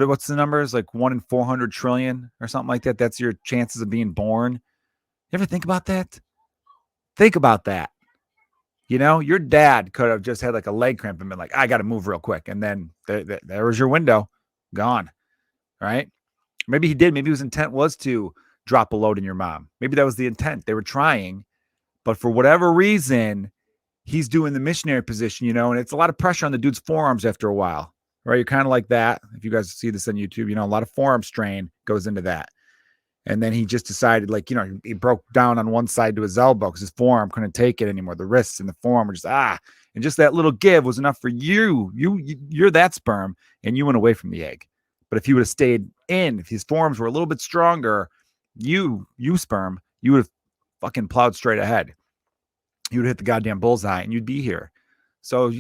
what's the numbers? Like 1 in 400 trillion or something like that. That's your chances of being born. You ever think about that? Think about that. You know, your dad could have just had like a leg cramp and been like, I got to move real quick. And then there was your window gone. Right? Maybe he did. Maybe his intent was to drop a load in your mom. Maybe that was the intent. They were trying, but for whatever reason, he's doing the missionary position, you know, and it's a lot of pressure on the dude's forearms after a while, right? You're kind of like that. If you guys see this on YouTube, you know, a lot of forearm strain goes into that. And then he just decided, like, you know, he broke down on one side to his elbow because his forearm couldn't take it anymore. The wrists and the forearm were just, and just that little give was enough for you. You're that sperm, and you went away from the egg. But if he would have stayed in, if his forearms were a little bit stronger, you sperm, you would have fucking plowed straight ahead. You would hit the goddamn bullseye and you'd be here. So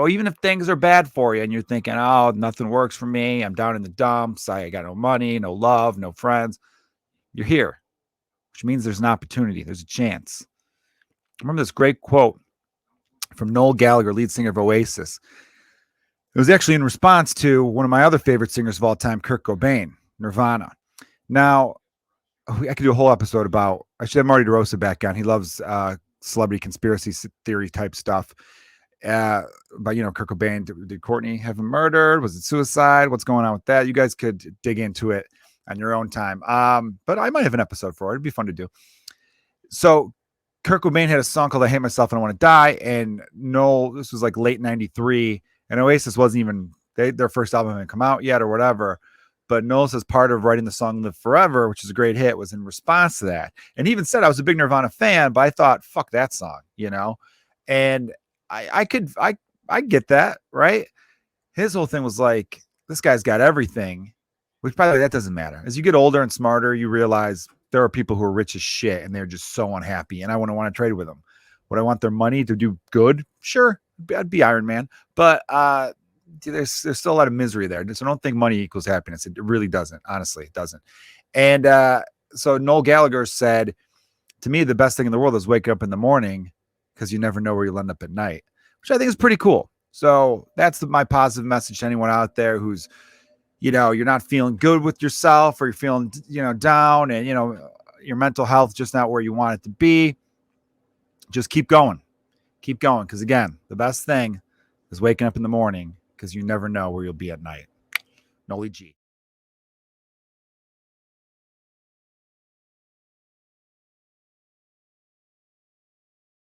even if things are bad for you and you're thinking, oh, nothing works for me, I'm down in the dumps, I got no money, no love, no friends, you're here, which means there's an opportunity. There's a chance. I remember this great quote from Noel Gallagher, lead singer of Oasis. It was actually in response to one of my other favorite singers of all time, Kurt Cobain, Nirvana. Now, I could do a whole episode about, I should have Marty DeRosa back on. He loves celebrity conspiracy theory type stuff. But, you know, Kurt Cobain, did Courtney have him murdered? Was it suicide? What's going on with that? You guys could dig into it on your own time. But I might have an episode for it. It'd be fun to do. So Kurt Cobain had a song called I Hate Myself and I Want to Die. And no, this was like late 93. And Oasis wasn't even, their first album hadn't come out yet or whatever. But Noel says part of writing the song Live Forever, which is a great hit, was in response to that. And he even said I was a big Nirvana fan, but I thought, fuck that song, you know? And I get that, right? His whole thing was like, this guy's got everything, which, by the way, that doesn't matter. As you get older and smarter, you realize there are people who are rich as shit and they're just so unhappy, and I wouldn't want to trade with them. Would I want their money to do good? Sure, I'd be Iron Man, but there's still a lot of misery there. So I don't think money equals happiness. It really doesn't. Honestly, it doesn't. And so Noel Gallagher said, to me, the best thing in the world is waking up in the morning because you never know where you'll end up at night, which I think is pretty cool. So that's my positive message to anyone out there who's, you know, you're not feeling good with yourself, or you're feeling, you know, down, and, you know, your mental health just not where you want it to be. Just keep going. Keep going. Because again, the best thing is waking up in the morning, because you never know where you'll be at night. Noli G.